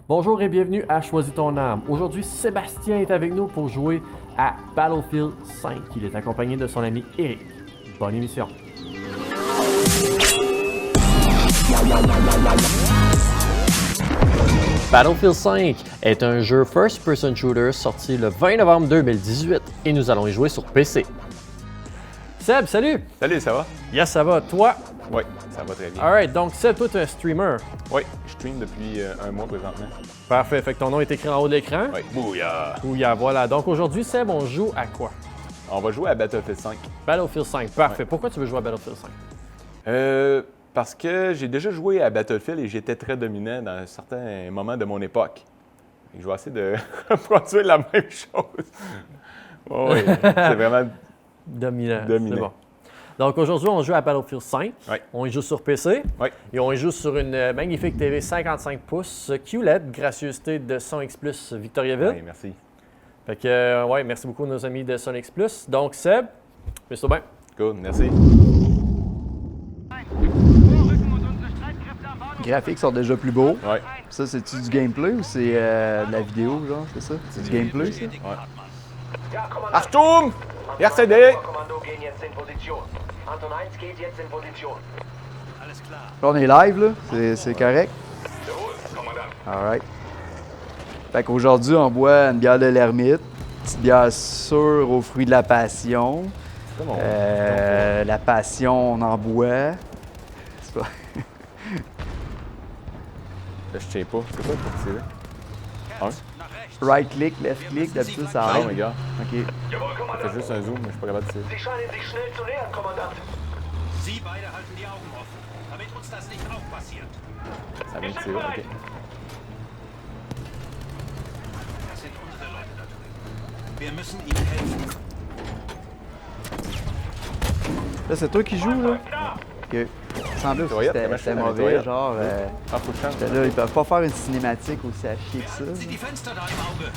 Bonjour et bienvenue à Choisis ton arme. Aujourd'hui, Sébastien est avec nous pour jouer à Battlefield 5. Il est accompagné de son ami Eric. Bonne émission. Battlefield 5 est un jeu first-person shooter sorti le 20 novembre 2018 et nous allons y jouer sur PC. Seb, salut! Salut, ça va? Yes, ça va. Toi? Oui, ça va très bien. Alright, donc Seb, toi, tu es un streamer. Oui, je stream depuis un mois présentement. Parfait, fait que ton nom est écrit en haut de l'écran. Oui, bouillard! Bouillard, voilà. Donc aujourd'hui, Seb, on joue à quoi? On va jouer à Battlefield 5. Battlefield 5, parfait. Ouais. Pourquoi tu veux jouer à Battlefield 5? Parce que j'ai déjà joué à Battlefield et j'étais très dominant dans un certain moment de mon époque. Et je vais essayer de reproduire la même chose. Oh, oui, c'est vraiment Dominant. dominant. C'est bon. Donc aujourd'hui, on joue à Battlefield 5. Ouais. On y joue sur PC. Ouais. Et on y joue sur une magnifique TV 55 pouces QLED, gracieuseté de SonX Plus Victoriaville. Oui, merci. Fait que, ouais, merci beaucoup à nos amis de SonX Plus. Donc Seb, mets-toi bien. Good, merci. Les graphiques sont déjà plus beaux. Ouais. Ça, c'est-tu du gameplay ou c'est de la vidéo, genre, c'est ça? C'est du gameplay, ça? Ouais. Achtung! RCD! Kommando gehen jetzt in Position. Anton 1 geht jetzt in Position. Là, on est live, là. C'est correct? Alright. Fait qu'aujourd'hui, on boit une bière de l'ermite, une petite bière sûre aux fruits de la passion. C'est bon. La passion, on en boit. C'est pas... Je tiens pas. C'est quoi pour tirer? Un? Right click, left click, d'habitude, ça Non, arrive. les gars. OK. Jawohl, Ça fait Kommandant. juste un zoom, mais je suis pas capable de tirer. Sie scheinen sich schnell zu nähern, Kommandant. Sie beide halten die Augen offen, damit uns das nicht auch passiert. Ça vient de tirer, ok. Das sind unsere Leute da drüben. Wir müssen ihnen helfen. Là, c'est toi qui joues, là? OK. Il semblait aussi que Nettoyette, c'était comment je fais la mauvais, nettoyette? genre... Ah, faut que je change. Là, ils peuvent pas faire une cinématique aussi à chier que ça. Sie die Fenster da im Auge.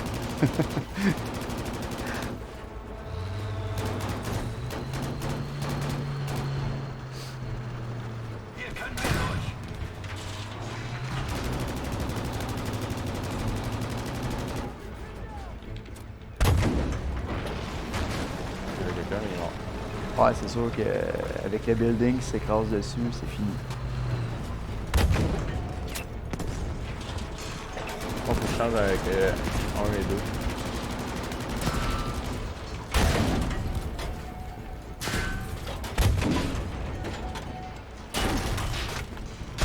Wir können mehr durch. Il y a quelqu'un, mais il est mort. Ouais, c'est sûr qu'avec le building qui s'écrase dessus, c'est fini. Faut que je change avec 1 et 2.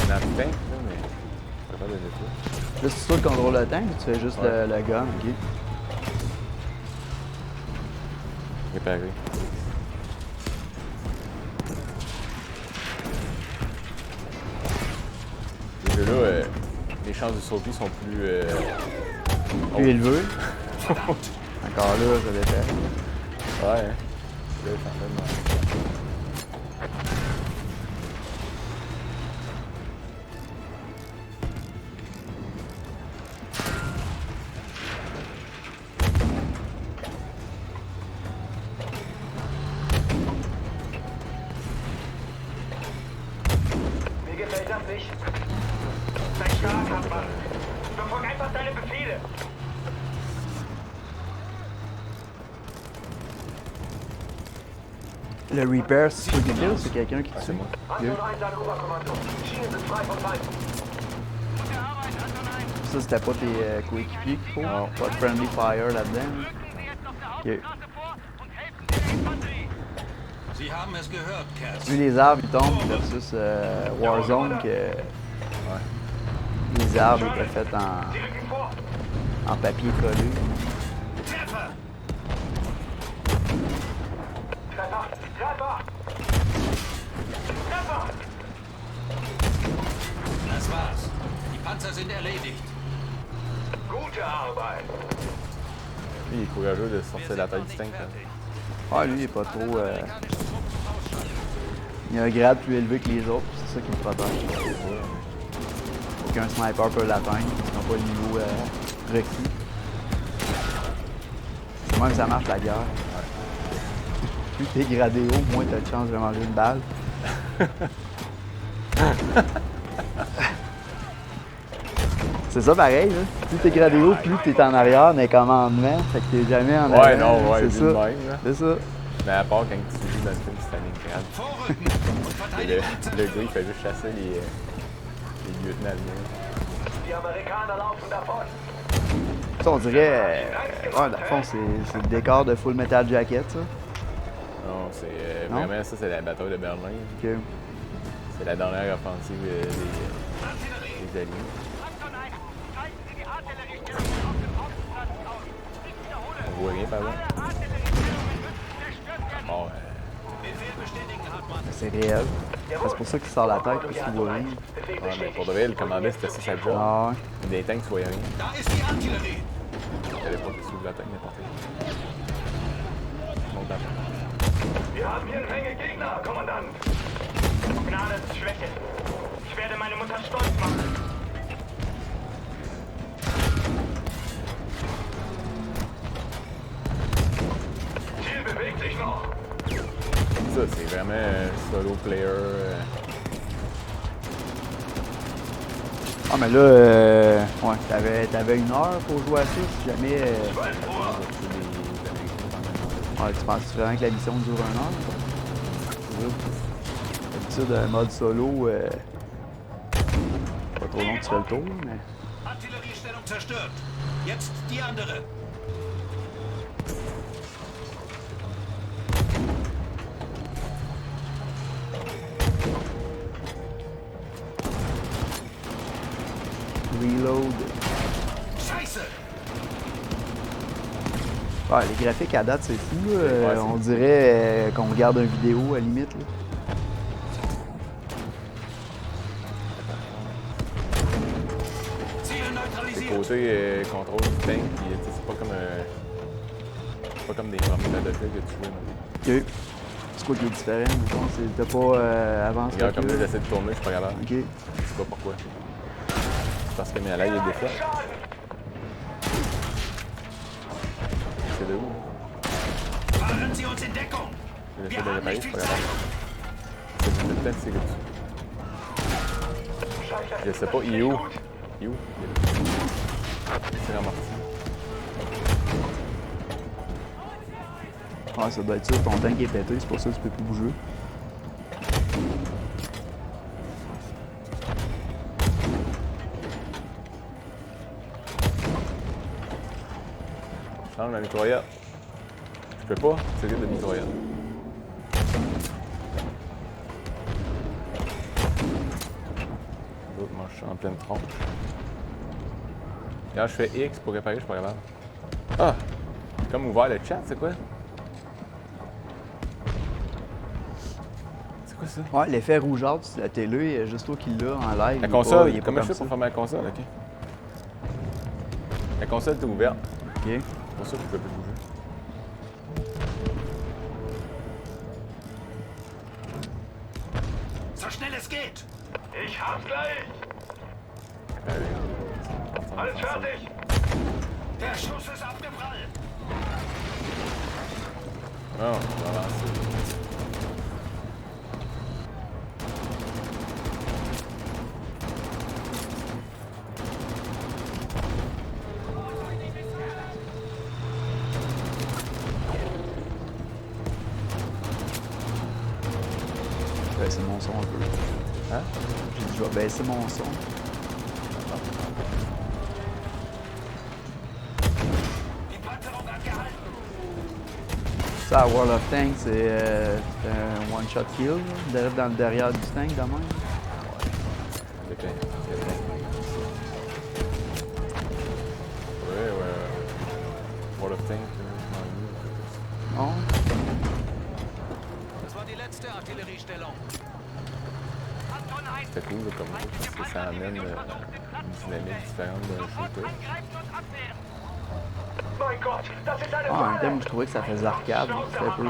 On a plein, là, mais je peux pas donner ça. Là, c'est toi le contrôle de tank ou tu fais juste Ouais. le gun? OK. Réparé. Ce jeu-là, les chances de survie sont plus... Plus élevé. Encore là, ça dépend. Ouais, hein. Là, je suis en train de- Mir gefällt das nicht. Sei stark, Hartmann. Befolg einfach deine Befehle. Le repair, c'est toi qui kill ou c'est quelqu'un qui C'est tue? moi. OK. Anton 1 an Oberkommando. Die Schienen sind frei von Feinden. Ça, c'était pas tes coéquipiers qu'il faut? Non. Pas de friendly fire là-dedans? OK. Sie haben es gehört, Kerz. Plus les arbres ils tombent versus Warzone que les arbres étaient faits en papier collé. Treffer! Treffer! Treffer! Treffer! Das war's. Die Panzer sind erledigt. Gute Arbeit. Lui, il est courageux de sortir la taille distincte. Hein. Ah, lui, il est pas trop. Il a un grade plus élevé que les autres, c'est ça qui me protège. Aucun sniper peut l'atteindre, ils n'ont pas le niveau requis. C'est même que ça marche la guerre. Plus t'es gradé haut, moins t'as de chance de manger une balle. C'est ça pareil, là. Plus t'es gradé haut, plus t'es en arrière, mais commandement. Fait que t'es jamais en Ouais, avant. non, ouais, c'est vu ça. de même, là. C'est ça. Mais à part quand tu joues dans le film Stalingrad, Vorrücken und le Verteidigung gars, il fait juste chasser les lieutenants allemands. Die Amerikaner laufen davon. Ça, on dirait. Ouais, dans le fond, c'est le décor de Full Metal Jacket, ça. Non, c'est Non? vraiment ça, c'est la bataille de Berlin. Ok. C'est la dernière offensive des Alliés. Anton 1, schalten Sie die Artilleriestellungen auf dem Außenplatz aus. Ich wiederhole. On voit rien par là. Alle Artilleriestellungen müssen zerstört werden. Bon, Befehl bestätigen, Hartmann. C'est réel. C'est pour ça qu'il sort la tête, parce qu'il voit rien. ouais, mais pour de vrai, le commandant, c'était ça sa job. Ah ouais. Des tanks, tu voyais rien. Da ist die Artillerie. Il n'y avait pas qui s'ouvre la tête n'importe où. Monte la tête. Wir haben hier eine Menge Gegner, Kommandant. Gnade ist Schwäche. Ich werde meine Mutter stolz machen. Ziel bewegt sich noch. Ça, c'est vraiment solo player. Ah, mais là, ouais, t'avais une heure pour jouer à ça, si jamais. Ouais, tu penses vraiment que la mission dure 1 heure? D'habitude, un mode solo, pas trop long, tu fais le tour, mais. Artilleriestellung zerstört. Jetzt die andere. Reload. Scheiße. Ouais, les graphiques à date, c'est fou, là. Ouais, c'est On fou. dirait qu'on regarde une vidéo à la limite, là. Ziel C'est neutralisiert. côté contrôle du tank, puis c'est pas comme c'est pas comme des premiers Battlefield que tu jouais. Ok. C'est quoi qui est différent? Mettons, t'as pas avancé. Regarde, comme là, j'essaie de tourner, je suis pas capable. Ok. Je sais pas pourquoi. C'est parce que mes alliés, il y a des fois. C'est de où? Fahren Sie uns in Deckung. J'essaie Wir de haben réparer, nicht je suis viel pas Zeit. capable. C'est le temps de tirer dessus. Je sais pas, il est où? Il est où? Il est là. C'est amorti. Ouais, ça doit être ça. Ton tank est pété, c'est pour ça que tu peux plus bouger. Change ma mitraillette. Je peux pas tirer de mitraillette. L'autre, moi, je suis en pleine tronche. Quand je fais X pour réparer, je suis pas capable. Ah! Comme ouvert le chat, c'est quoi? C'est quoi ça? Ouais, l'effet rougeâtre sur la télé, juste toi qui l'as en live. La il est console, il est pas comment je comme fais pour ça. fermer la console? Ok. La console est ouverte. Ok. C'est pour ça que je peux plus bouger. So schnell es geht. Ich hab's gleich. Alles fertig. Der Schuss ist abgeprallt. Non, je vais avancer. Baisser mon son un peu. Hein? J'ai dit, je vais baisser mon son. Die Panzerung angehalten. Ça, à World of Tanks, c'est un one-shot kill, là, dans le derrière du tank, de même. Avec ouais. World of Tanks, Non? Das war die letzte Artilleriestellung. Anton 1, c'est cool comme ça, parce que ça amène une dynamique différente d'un shooter. angreifen und abwehren. Mein Gott, das ist eine Ah, en même temps, Falle. moi, je trouvais que ça faisait arcade. C'était un peu.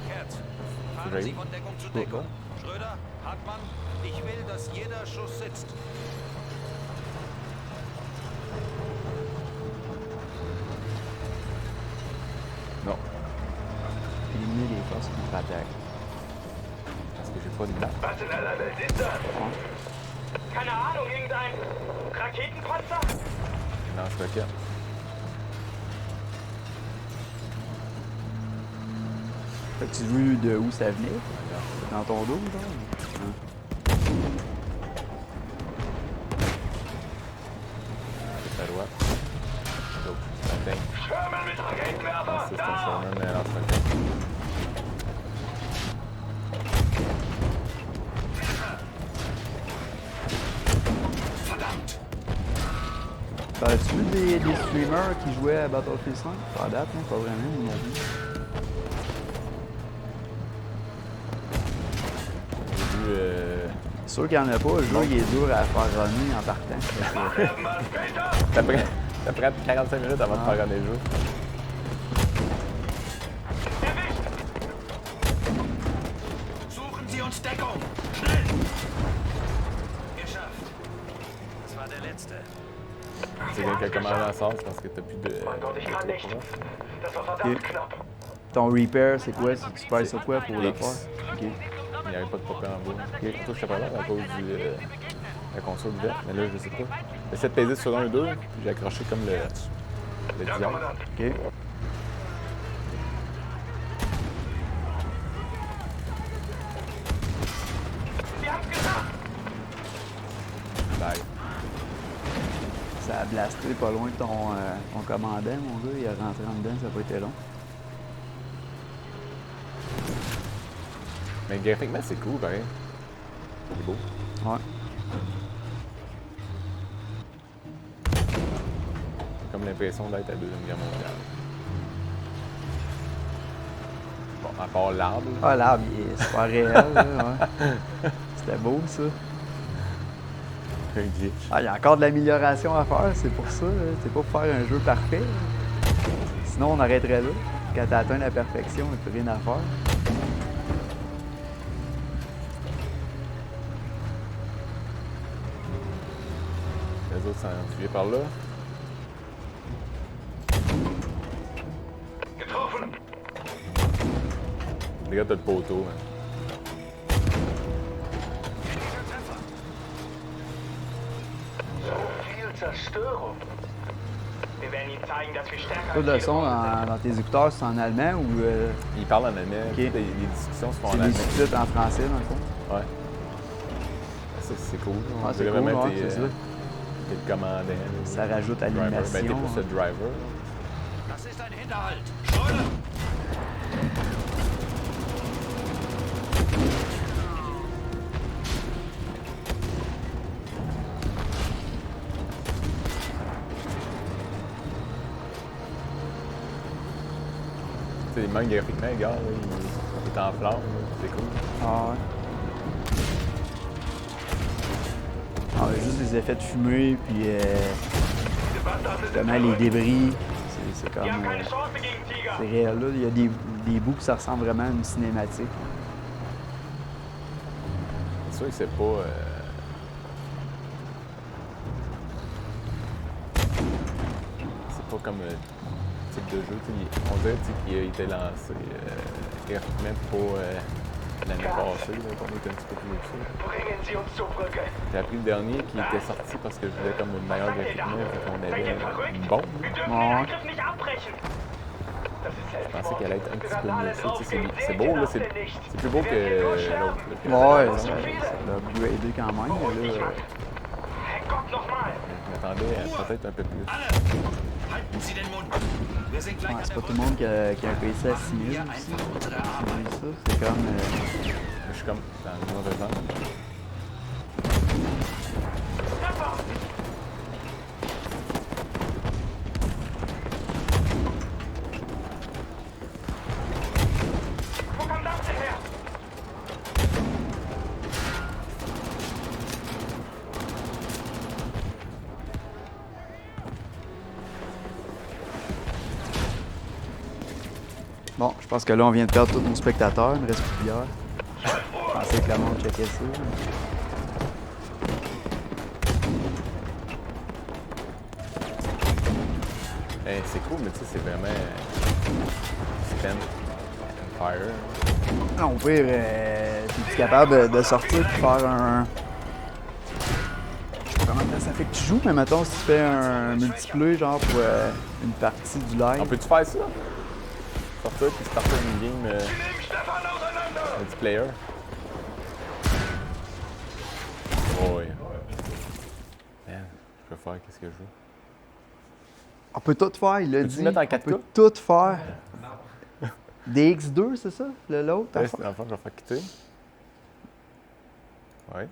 Herz, J'ai fahren eu. Sie von Deckung zu Deckung. Schröder, Hartmann, ich will, dass jeder Schuss sitzt. Non, Éliminer les forces contre-attaque. parce que j'ai pas de date. Was in aller Welt ist das? Keine Ahnung, irgendein Raketenpanzer? Lance-roquette. Fait que tu vu de où ça venait? Dans ton dos, genre? C'est à droite. Donc, c'est un tank. Sherman mit Raketenwerfer! C'est un Da! Sherman, mais lance-roquette. T'as-tu vu des streamers qui jouaient à Battlefield 5? Pas à date, hein? Pas vraiment, mon avis. J'ai vu. C'est sûr qu'il n'y en a pas. Le jeu, il est dur à faire runner en partant. Fait que, Ça prend 45 minutes avant de faire gagner le jeu. Suchen Sie uns Deckung! Schnell! Geschafft. Das war der letzte. C'est quelqu'un qui a commandé en sens parce que t'as plus de. Mein Gott, ich kann nicht. Das war verdammt Okay. knapp. ton repair, c'est quoi? Si tu perds sur quoi pour le X. faire? Ok. Il n'y avait pas de popper en bas. Surtout, je sais pas là à cause de la console verte, mais là, je sais pas. J'essaie de peser sur 1 ou 2, puis j'ai accroché comme le Ja, diable. Kommandant. Ok. Wir haben's geschafft! Bye. Ça a blasté pas loin de ton commandant, mon gars. Il est rentré en dedans, ça n'a pas été long. Mais graphiquement, c'est cool, pareil. C'est beau. Ouais. J'ai comme l'impression d'être à la Deuxième Guerre mondiale. Bon, à part l'arbre, là. Ah, l'arbre, il est super réel, là, ouais. C'était beau, ça. Un glitch. Ah, il y a encore de l'amélioration à faire, c'est pour ça. Là. C'est pas pour faire un jeu parfait. Là. Sinon, on arrêterait là. Quand t'as atteint la perfection, il n'y a plus rien à faire. Les autres s'en suivaient par là. Getroffen! Les gars, t'as le poteau, man. So viel Zerstörung. Wir werden ihnen zeigen, dass wir stärker Tout le als son jede Runde dans tes écouteurs, c'est en allemand ou Ils parlent en allemand. Ok. Les discussions se font en c'est des allemand. sous-titres en français, dans le fond? Ouais. Ça, c'est cool. On Ouais, c'est dirait cool, vraiment ouais, que t'es, c'est ça. t'es le commandant. là. Ça rajoute à Driver. Ben, l'animation. t'es plus hein. le driver. là. Das ist ein Hinterhalt. Schröder! Tu sais, même graphiquement, les gars, là, il est en flamme. là. C'est cool. Ah ouais. Ah, ouais, juste les effets de fumée, puis justement les débris. C'est comme. Wir haben keine Chance gegen Tiger! C'est réel, là. Il y a des bouts que ça ressemble vraiment à une cinématique. C'est sûr que c'est pas. C'est pas comme type de jeu. Tu sais, on dirait tu sais, qu'il a été lancé graphiquement pour l'année passée, là, qu'on était un petit peu plus dessus. Bringen Sie uns zur Brücke! J'ai appris le dernier qui était sorti parce que je voulais comme une meilleure graphiquement, fait qu'on Seid avait ihr verrückt? une bombe. Wir dürfen Ouais. den Angriff nicht abbrechen! Das ist Je pensais qu'elle allait être un petit peu mieux. Tu sais, draufgehen. c'est beau, là, c'est plus beau que l'autre. là. Ouais, ça l'a upgradé quand même, mais là. Herrgott, nochmal! Je m'attendais à peut-être un peu plus. Alle! Halten Sie den Mund! Wir sind gleich Ouais, an c'est der pas tout le monde qui a un PC à 6000 Hier aussi. einfach unsere C'est Arbeit. ça. C'est comme. Je suis comme dans le mauvais angle. Wo kommt das denn her? Bon, je pense que là, on vient de perdre tous nos spectateurs. Il me reste plus de bière. Je pensais que le monde checkait ça. C'est cool, mais tu sais, c'est vraiment Stand and Fire. Non, au pire, si tu es capable de sortir et faire un. Je sais pas comment ça ça fait que tu joues, mais mettons, si tu fais un multiplayer, genre pour une partie du live. On peut-tu faire ça? Sortir puis starter une game multiplayer. Oh, oui. Man, je peux faire qu'est-ce que je veux. On peut tout faire, il l'a Peux-tu dit. mettre en On 4K? peut tout faire. DX2, c'est ça? L'autre? Ouais, c'est l'enfant que je vais faire quitter. Ouais.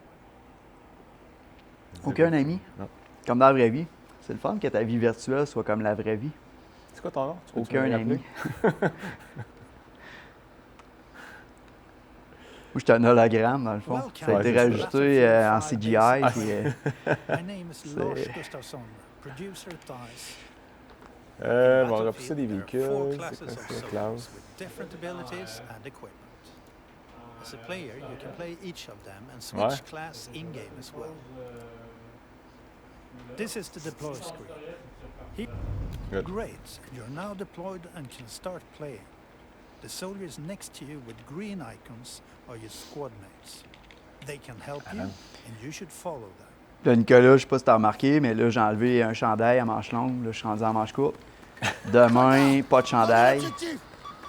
Aucun ami? Non. Comme dans la vraie vie. C'est le fun que ta vie virtuelle soit comme la vraie vie. C'est quoi ton nom? Tu peux-tu Aucun me le ami. rappeler? Moi, j'étais un hologramme, dans le fond. Ça a Ouais, été c'est ça. rajouté en CGI. Puis, My name is Lars Gustafsson, producer at DICE. Bon, on va pousser des véhicules. Four C'est classes quoi of ça? soldiers Klaus. with different abilities and equipment. As a player, you can play each of them and switch Ouais. class in-game as well. This is the deploy screen. Good. Great, you're now deployed and can start playing. The soldiers next to you with green icons are your squad mates. They can help you, and you should follow them. là, Nicolas, je sais pas si t'as remarqué, mais là, j'ai enlevé un chandail à manches longues. Là, je suis rendu en manches courtes. Demain, pas de chandail.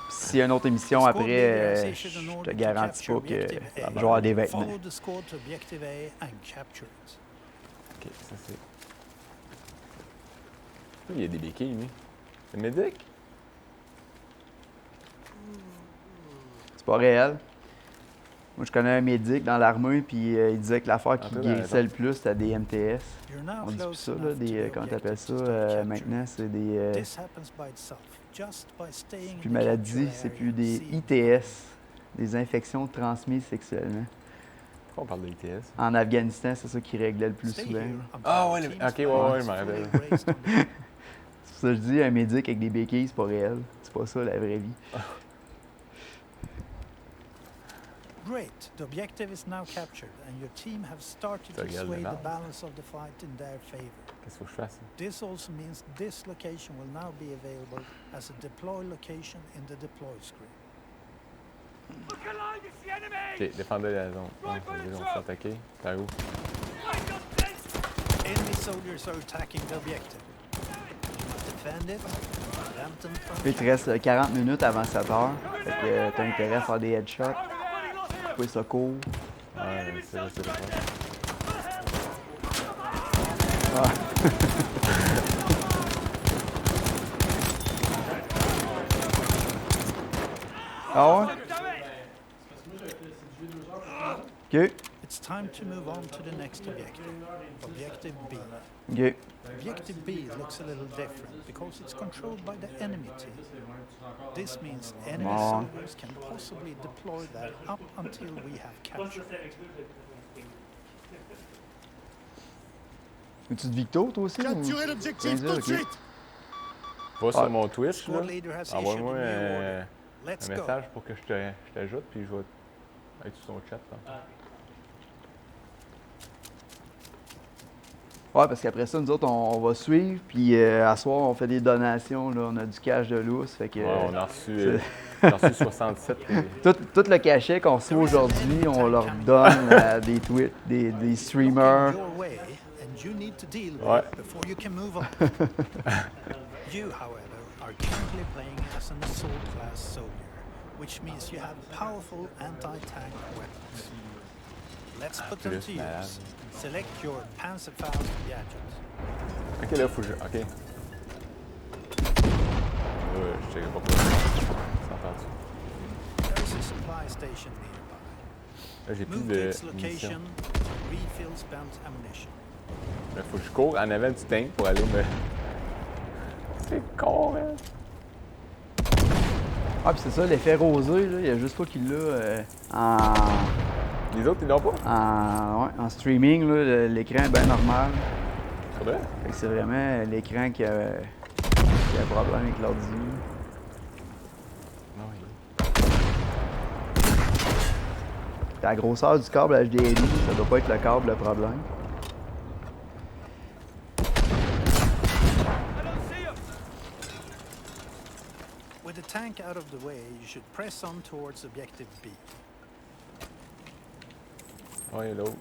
S'il y a une autre émission après, je te garantis pas que je vais avoir des vêtements. Follow the squad to objective A and capture it. Ok, ça c'est. Il y a des béquilles, lui. C'est médic? C'est pas réel. Moi, je connais un médic dans l'armée, puis il disait que l'affaire qui Ah, toi, t'as guérissait le plus, c'était des MTS. You're now On dit plus close ça, là, enough to des, the comment t'appelles ça, objective to start capturing. maintenant, c'est des... This happens by itself, just by staying plus in the maladie, capture c'est area plus des and seeing ITS, des infections transmises sexuellement. Pourquoi on parle de ITS? En Afghanistan, c'est ça qui réglait le plus Stay souvent. here until Ah the ouais, team's ok, ouais, flag ouais, is je m'en fully rappelle. raised on the map. C'est pour ça que je dis, un médic avec des béquilles, c'est pas réel. C'est pas ça, la vraie vie. Great, the objective is now captured and your team have started Ça to regarde sway le the map. balance of the fight in their favor. Qu'est-ce qu'il faut que je fasse? This also means this location will now be available as a deploy location in the deploy screen. Ok, défendez la zone. Ouais, on va s'attaquer. Par où? Enemy soldiers are attacking the objective. You must defend it, prevent them from Puis il te reste 40 minutes avant 7 heures. Fait que t'as intérêt à faire des headshots, couper ça court. Ouais, c'est le point. Ah ouais? OK. It's time to move on to the next objective, Objective B. OK. Objective B looks a little different because it's controlled by the enemy team. This means enemy Bon. soldiers can possibly deploy there up until we have captured. Es-tu de Victo, toi aussi? Capturez l'objectif tout de suite! Va sur mon Twitch, là. Squad leader has issued a Envoie-moi new order. un Let's go. message pour que je t'ajoute, puis je vais être sur ton chat. Là. Ouais, parce qu'après ça, nous autres, on va suivre. Puis à soir, on fait des donations. Là, on a du cash de lousse. Fait que, Ouais, on a reçu 67. tout le cachet qu'on reçoit aujourd'hui, on leur donne à des tweets, des streamers. Your way, and you need to deal with Ouais. it before you can move on. You, however, are currently playing as an assault class soldier, which means you have powerful anti-tank weapons. Let's put them to malade. use. Select your Panzerfaust gadget. Ok, là, faut que je. Ok. Je check pas pour ça. There is a supply station nearby. Là, j'ai plus Move to de its munitions. location, refill spent ammunition. Là, faut que je cours en avant du tank pour aller me. C'est con, man. Ah, puis c'est ça, l'effet rosé, là, il y a juste toi qui l'a Les autres, ils l'ont pas? en streaming. Là, l'écran est bien normal. C'est vrai? Fait que c'est vraiment l'écran qui a problème avec l'ordi. Non, La grosseur du câble HDMI, ça doit pas être le câble le problème. With the tank out of the way, you should press on towards objective B. Ouais, l'autre.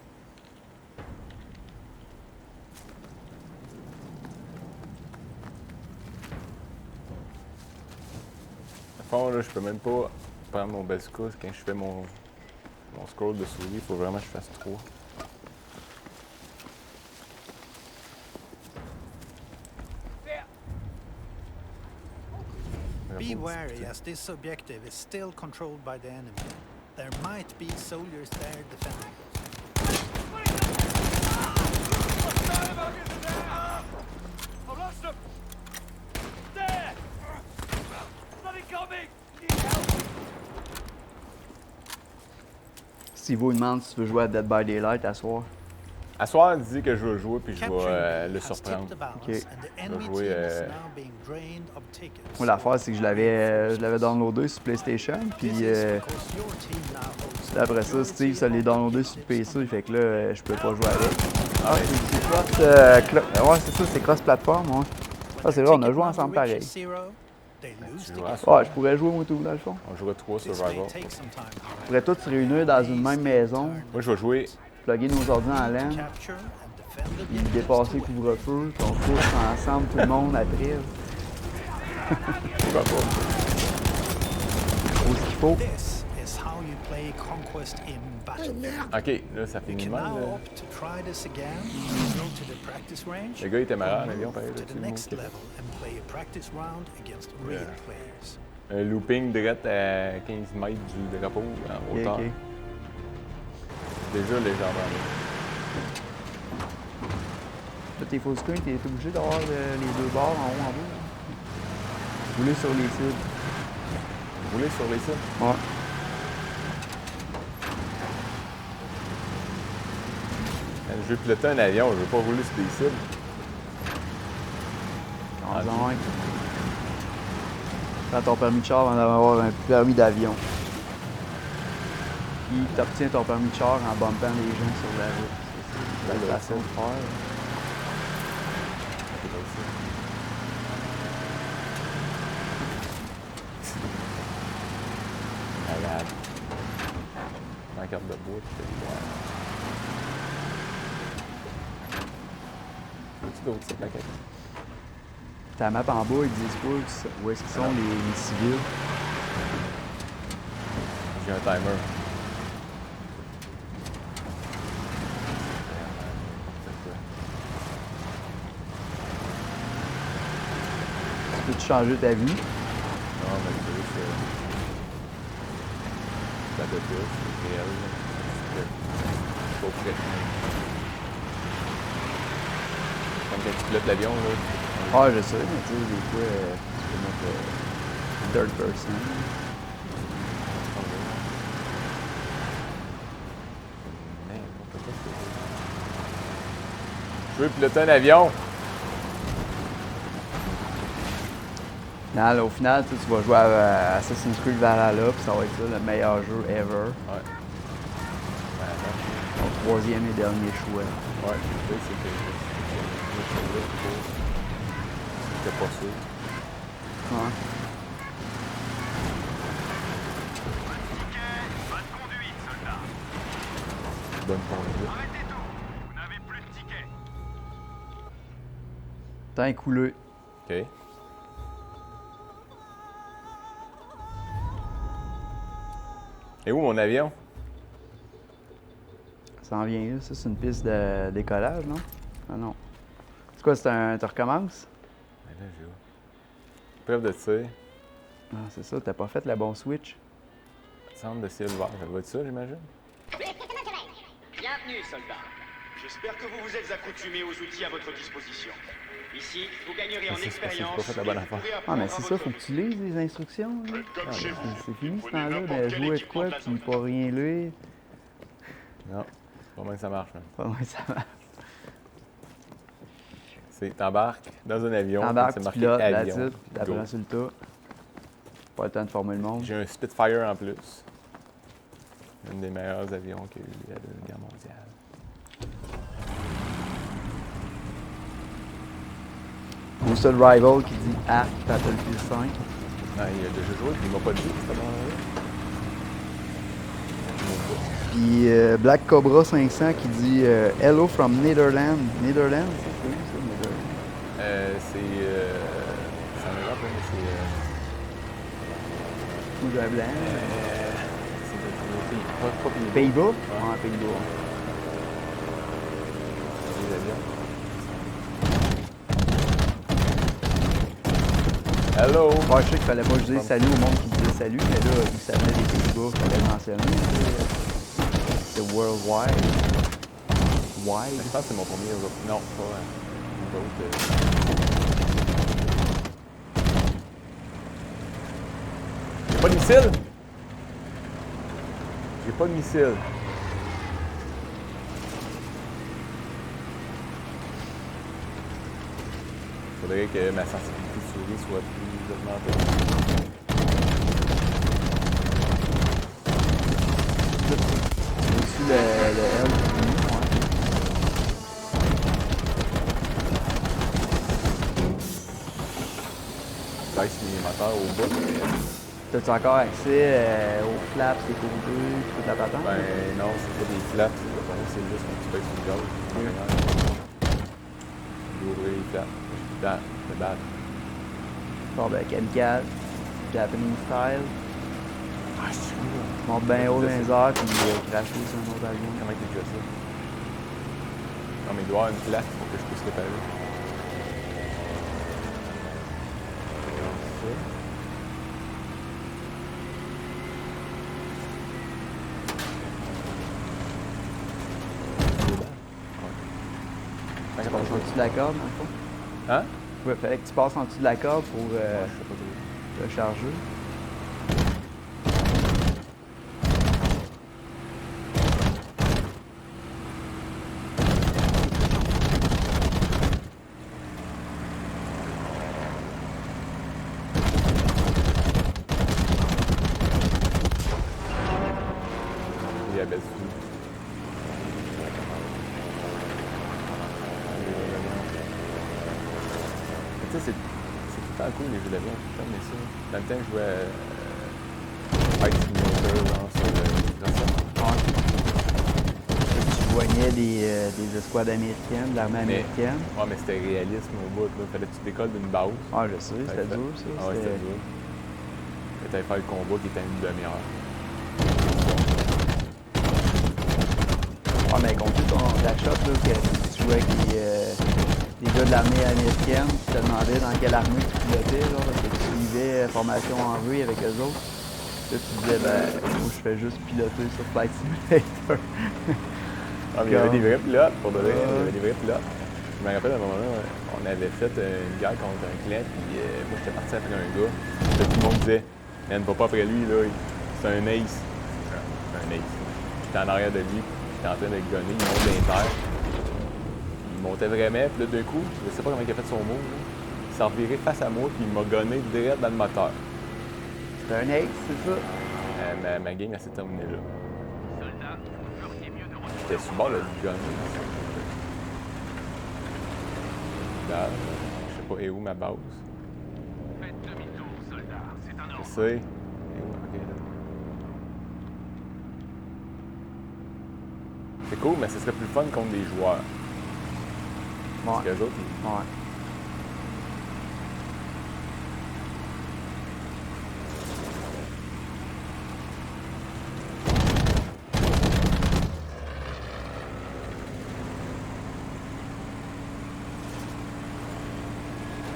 fond, là, je peux même pas prendre mon bazooka quand je fais mon scroll de souris. Il faut vraiment que je fasse 3. Be wary as this objective is still controlled by the enemy. There might be soldiers there defending us. I've lost him! There! Bloody coming! Steve vous demande si tu veux jouer à Dead by Daylight à soir. À soir, dis que je vais jouer puis je Capturing vais B le has surprendre. tipped the balance, Ok. and the enemy jouer, team is now being drained of tickets. Moi, l'affaire, c'est que je l'avais downloadé sur PlayStation, puis This is because your team now holds the après ça, majority Steve, ça l'est of downloadé the sur chips PC, on fait que là, je peux pas jouer avec. Ah, c'est cross... ouais, c'est ça, c'est cross-platform, ouais. Ah, c'est vrai, on a joué ensemble pareil. Ouais, je pourrais jouer moi tout, dans le fond. On jouera 3 survival. On pourrait tous se réunir dans une même maison, Moi, je vais jouer. plugger nos ordi en LAN, puis dépasser le couvre-feu, puis on couche ensemble, tout le monde, après. Pourquoi pas? Faut ce qu'il faut. This is how you play Conquest in Battlefield. Ok, là, ça You finit can mal. now Là. opt to try this again, go to the practice range, Le gars, il était malade en or avion, move pareil. to Là, the tu next le level and play a practice round against real players. Un looping direct à 15 mètres du drapeau en Ok, hauteur. ok. Déjà légendaire. Là, tes full screen, t'es obligé d'avoir les deux barres en haut, en bas. Rouler sur les cibles. Rouler sur les sites. Ouais. Quand je veux piloter un avion, je veux pas rouler sur des cibles. En disant, ouais. Prends ton permis de char avant d'avoir un permis d'avion. Puis t'obtiens ton permis de char en bumpant les gens sur la route. C'est la façon de faire. Malade. Ma carte de bois, tu fais du bois. Veux-tu d'autres sites, la carte? Ta map en bas, ils disent pas où est-ce qu'ils sont les civils. J'ai un timer. Peux-tu changer ta vie? Non, mais c'est Battlefield, c'est réel. Faut prêt. Comme quand tu pilotes l'avion, là. Ah, je sais, mais tu sais, des fois, tu peux mettre third person. N'importe quoi, c'est... Je veux piloter un avion! Non, là, au final, tu vas jouer à Assassin's Creed Valhalla, puis ça va être ça, le meilleur jeu ever. Ouais. Ton troisième et dernier choix. Ouais, tu sais, c'est que... C'était pas sûr. Ouais. Bonne conduite, soldat. Bonne conduite. Arrêtez tout. Vous n'avez plus de tickets. Temps écoulé. OK. Et où mon avion? Ça en vient là. Ça, c'est une piste de décollage, non? Ah non. C'est quoi, c'est un... Tu recommences? Ben là, j'ai où? Preuve de tir. Ah, c'est ça, t'as pas fait le bon switch. Centre de ciel vert. Ça doit être ça, j'imagine? Bienvenue, soldat. J'espère que vous vous êtes accoutumés aux outils à votre disposition. Ici, vous gagnerez Mais en c'est parce que j'ai expérience. pas fait la bonne et vous affaire. pourrez Ah, apprendre mais à c'est ça, votre faut que tu lises les instructions. Là. Comme chez vous. C'est fini ce Prenez temps-là n'importe de quel jouer de équipement quoi de la puis zone. pas rien lire. Non. Pas mal que ça marche, man. Pas mal ça marche. C'est t'embarques dans un avion, T'embarques, c'est tu marqué pilotes, avion. that's it, puis go. t'apprends sur le tas. Pas le temps de former le monde. J'ai un Spitfire en plus. Un des meilleurs avions qu'il y a eu à la Deuxième Guerre mondiale. Ou seul rival qui dit Arc Battlefield 5. Non, il a déjà joué, puis il m'a pas dit, c'était bon. Puis Black Cobra 500 qui dit Hello from Netherlands. Netherlands, c'est où ça, Netherlands? C'est en Europe, hein, mais rouge à blanc. C'est pas Pays-Bas? Ouais. Ouais, Pays-Bas. Les avions. Hello! Ouais, je sais qu'il fallait pas que je dise salut au monde qui disait salut, mais là, vu que ça venait des Pays-Bas, il fallait le mentionner. C'est worldwide. Je Wide. pense que c'est mon premier Europe. Non, pas une autre. J'ai pas de missile? J'ai pas de missile. Faudrait que ma sensibilité de souris soit plus augmentée. Au-dessus le L. Ouais. Baisse les moteurs au bout. T'as-tu encore accès aux flaps, les côtés, toute la patente? Ben non, c'est pas des flaps. C'est juste quand tu baisses le gaz. En arrière. D'ouvrir les flaps. Le bad. Bon, ben, kamikaze, Japanese style. Ah, c'est cool. Monte bien haut dans les airs, puis cracher sur un autre avion. Comment tu fais ça? Non, mais il doit y avoir une place pour que je puisse réparer. Regarde ça. Tu passes en dessous de la corde, dans le fond? Hein? Ouais, fallait que tu passes en dessous de la corde pour Je sais pas trop. le charger. Il y a Belfou. Tu sais, c'est tout le temps cool les jeux d'avion, tout le temps, mais ça. Dans le temps, je jouais à Flight Simulator, genre, sur Tu voyais des escouades américaines, de l'armée Mais- américaine. Ouais, mais c'était réalisme au bout, là. Fallait que tu décolles d'une base. Ah, je sais, c'était dur, ça. Ah ouais, c'était dur. Et t'allais faire le combat qui était à une demi-heure. Ah, mais compte ta shot, là, que tu jouais avec les gars de l'armée américaine, tu te demandais dans quelle armée tu pilotais, genre, parce que tu suivais formation en V avec eux autres. Là, tu disais, ben, moi, je fais juste piloter sur Flight Simulator. Ah, mais il y avait des vrais pilotes, pour de vrai. Il y Ouais. avait des vrais pilotes. Je me rappelle à un moment donné, on avait fait une guerre contre un client, puis moi, j'étais parti après un gars. Puis tout le monde disait, man, va pas après lui, là. C'est un ace. C'est un ace. J'étais en arrière de lui, j'étais en train de le gonner, il monte dans les airs. Il montait vraiment, puis là, d'un coup, je sais pas comment il a fait son move, là. Il s'est reviré face à moi, puis il m'a gonné direct dans le moteur. C'était un ace, c'est ça? Ma game, elle s'est terminée là. J'étais sur le bord de le gunner. Là, je sais pas, et où ma base? Faites demi-tour, soldat. C'est un Je ordre. sais. Et où? Ok, là. C'est cool, mais ce serait plus fun contre des joueurs. Parce Ouais. qu'eux autres, ils... Ouais.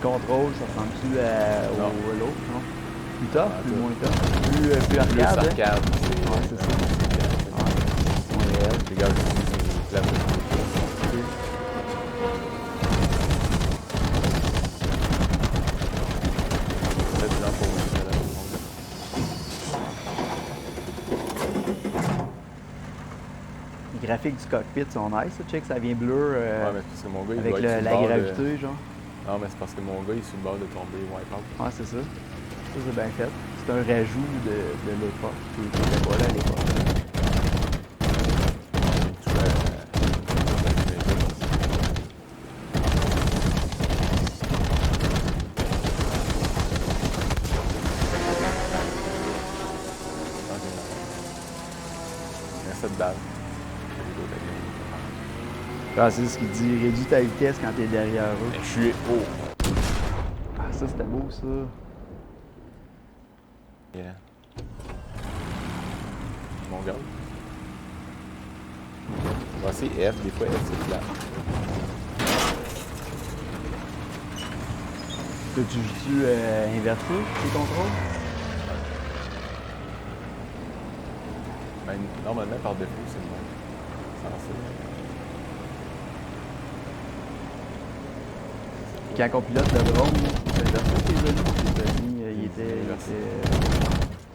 Contrôle, ça ressemble-tu Non. au l'autre, non? Plus tough, plus tout. moins tough? Plus Plus arcade, hein? arcade, Ouais, c'est ça. Ouais, moins réel. Les gars, c'est plate. Peut-être du temps pour moi, ça, là, tout le monde. Les graphiques du cockpit sont nice, ça. Check, ça vient bleu Ouais, mais c'est parce que mon gars, il avec doit être sur le la bord de- gravité, genre. Non, mais c'est parce que mon gars, il est sur le bord de tomber wipeout. Ouais, c'est ça. Ça, c'est bien fait. C'est un rajout de l'époque, qui n'était pas là à l'époque. Tu vois, il y a 7 balles. Ah, c'est ce qu'il dit, réduis ta vitesse quand t'es derrière eux. Je suis haut. Ah, ça, c'était beau, ça. Yeah. mon gars. On va essayer F, des fois F c'est plat. Tu joues-tu inversé, tes contrôles? Ben, normalement, par défaut, c'est le même. Censé. Quand on pilote le drone, c'est inversé tes genoux. Il était.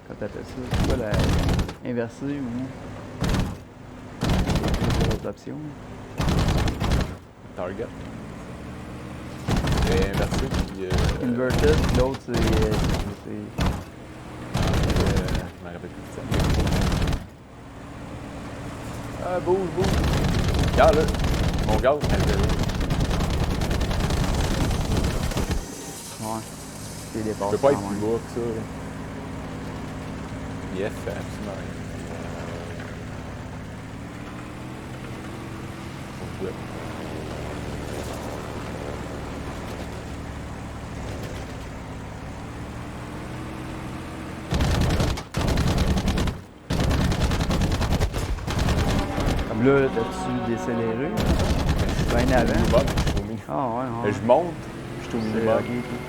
Quand t'appelles ça, c'est quoi la. Inversé ou. C'est l'autre option. Target. Et inversé, puis. Inverted, puis l'autre c'est. Je m'en rappelle plus de ça. Ah, bouge, bouge. Regarde là. Mon gaz, elle est là. Ouais. C'est des Je dépasses. peux pas être plus bas que ça. Yes, fait absolument rien. Faut que Comme là, t'as-tu décéléré? Ben je avant. suis au minimum, je suis au minimum. Ah ouais, ouais. Je monte, je suis au C'est minimum. ok, ok.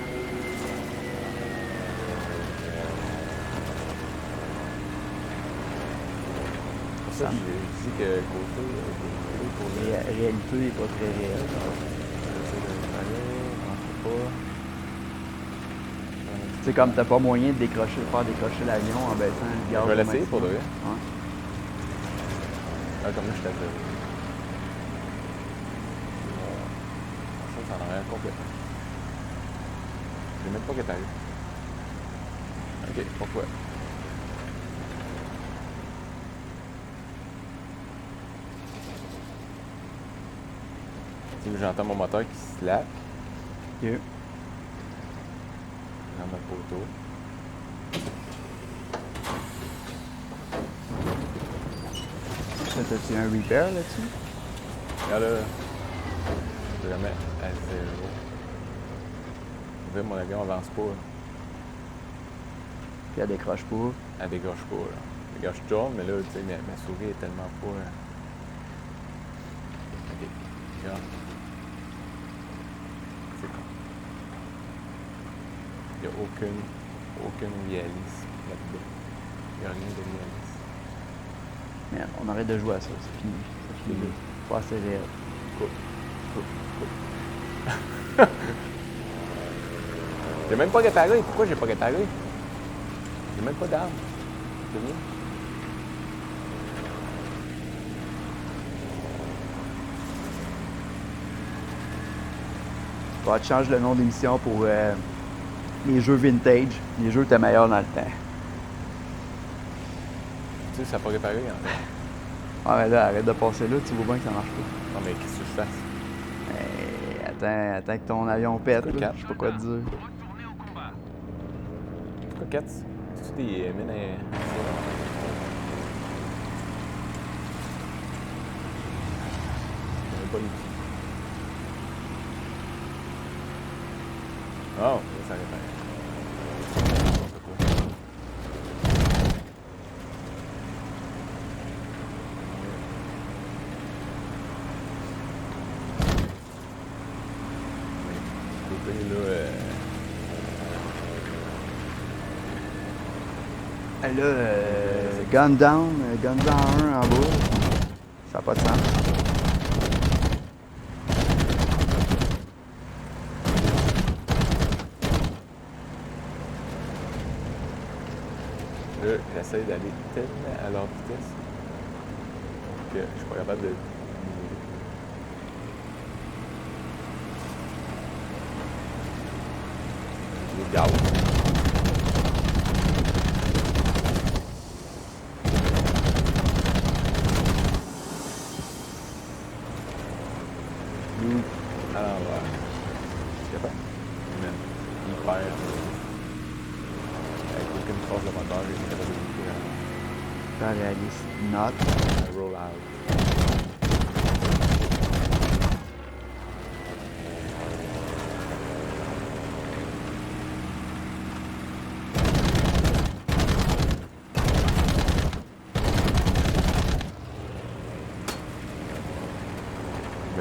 Pour ça, je dis que côté pour le. La réalité n'est pas très réelle. J'essaie de aller, on peut pas. C'est comme t'as pas moyen de décrocher, de faire décrocher l'avion en baissant le gaz. Je vais au l'essayer maximum. pour de vrai. Ouais. Ah, comme là, je suis à zéro. Ça en arrière complètement. J'ai même pas réparé. Ok, pourquoi? Tu sais, j'entends mon moteur qui slap Ok. dans ma poteau. Ça, t'as-tu un repair là-dessus? Regarde là, vraiment à zéro. En fait, mon avion avance pas. Là. Puis elle décroche pas. Elle dégage pas. Là. Elle dégage tourne, mais là, tu sais, ma souris est tellement pas. Ok, regarde. C'est con. Il n'y a aucune réalisme là-dedans. Il n'y a rien de réaliste. Merde, on arrête de jouer à ça, c'est fini. C'est fini. Pas assez réel. Coupe. J'ai même pas réparé. Pourquoi j'ai pas réparé? J'ai même pas d'arme. C'est bien. Faudra que tu changes le nom d'émission pour les jeux vintage. Les jeux étaient meilleurs dans le temps. Tu sais, ça n'a pas réparé en fait. Ah mais là, arrête de passer là, tu vois bien que ça marche pas. Non, mais qu'est-ce que je fasse? Attends que ton avion pète, là. Quatre. Je sais pas quoi te dire. Pourquoi 4? C'est-tu des mines à. Pas le Oh, ça répare. N'importe quoi. Écoutez, là, Là, gun down 1 en bas. Ça n'a pas de sens. là, j'essaie d'aller tellement à leur vitesse que je suis pas capable de. Les gaz. À l'envers. Je suis capable. Mais hyper. Avec aucune force de moteur, j'ai été capable de bouger. Pas réaliste. Not. Roll out.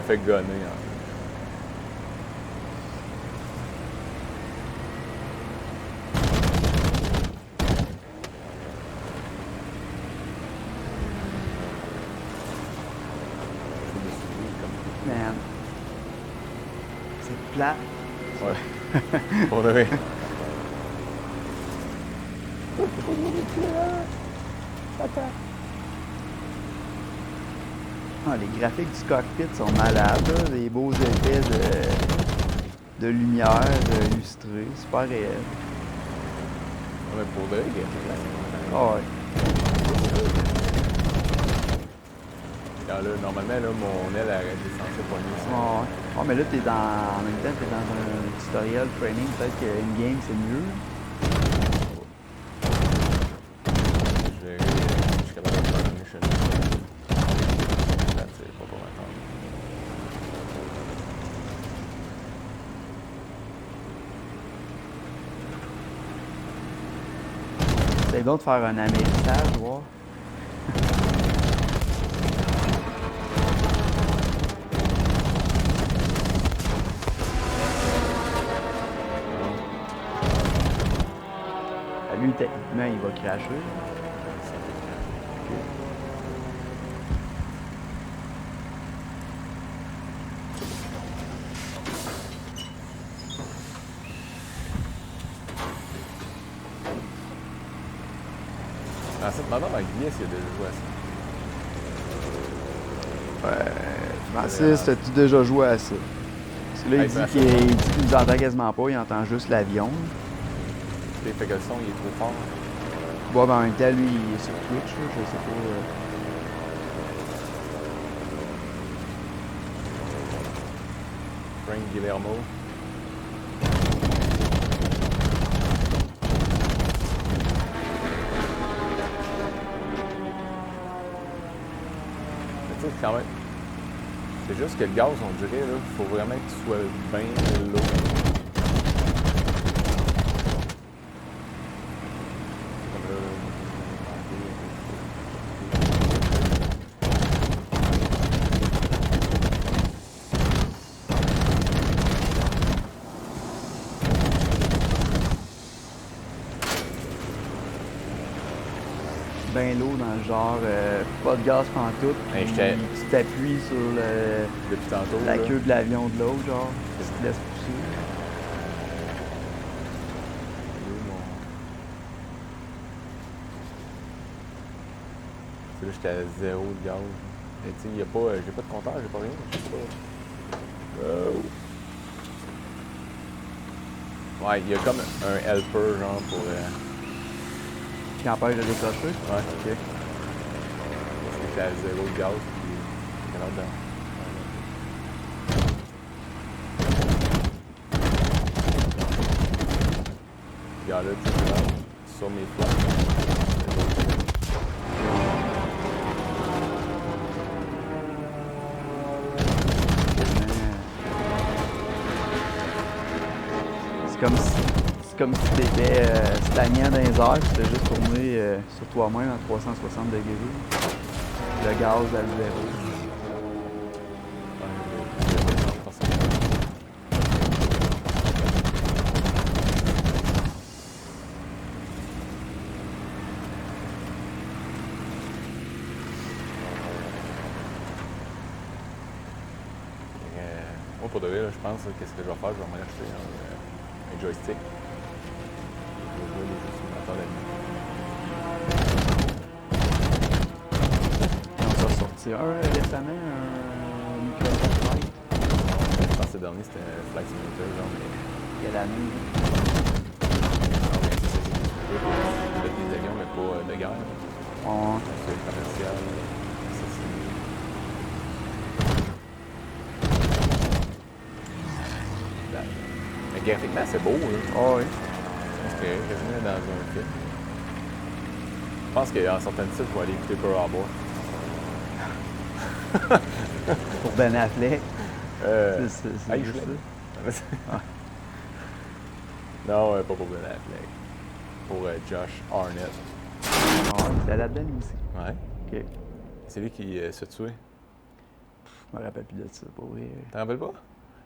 fait gonner. Hein. Man. C'est plat. Ouais. Pour de vrai. Ah, les graphiques du cockpit sont malades, là. Des beaux effets de lumière, de lustré, super réel. Ouais, pour de vrai, Ah ouais. Là, normalement, là, mon aile elle est censée poigner ça. Ah ouais. Ah, mais là, en même temps, t'es dans un tutoriel training, peut-être qu'in-game, c'est mieux. Je suis capable de faire une mission. C'est pas pour m'attendre. C'est donc de faire un amérissage, voir. Lui, techniquement, il va cracher. En fait, maintenant, avec Guinness, il a déjà joué à ça. Francis, as-tu déjà joué à ça? Parce que là, Hey, il dit Francis. qu'il nous entend quasiment pas, il entend juste l'avion. Fait que le son, il est trop fort. Bon, ben, en même temps, lui, il est sur Twitch, là, je sais pas. Frank Guillermo. Mais tu sais, quand même, c'est juste que le gaz, on dirait, là, faut vraiment que tu sois bien low. Comme là, Ben lourd dans le genre, pas de gaz pantoute, Hey, puis j'étais- tu t'appuies sur depuis tantôt, la là, queue de l'avion de l'autre, genre, tu te laisses pousser. là, j'étais à 0 de gaz. Mais tu sais, j'ai pas de compteur, j'ai pas rien, je sais pas. Ouais, il y a comme un helper, genre, pour... Qui empêche de décrocher. Ouais, ok. Parce que j'étais à 0 de gaz, puis j'étais là-dedans. Regarde là, tu sais, là, sur mes flaps. C'est comme si tu étais stagnant dans les airs, puis tu t'es juste tourné sur toi-même à 360 degrés. Le gaz à zéro. Moi, pour de vrai, là, je pense, qu'est-ce que je vais faire, je vais m'en acheter un joystick. Je vais jouer les jeux sur mon la nuit. On s'en sorti un récemment, un Microsoft Flight. Je pense que le dernier, c'était Flight Simulator, genre, mais... Quelle année? Non, mais c'est ça, c'est des avions, mais pas de guerre. On... C'est commercial, assassiné. Mais graphiquement, c'est beau, là. Oh, oui. C'est quasiment dans un film. Je pense qu'en certains sites, je vais aller écouter Pearl Harbor. Pour Ben Affleck. C'est Hey, juste ça. Non, pas pour Ben Affleck. Pour Josh Arnett. Ah ouais, c'était là-dedans aussi. Ouais. OK. C'est lui qui se tuait. Je me rappelle plus de ça, pour vrai. T'en rappelles pas?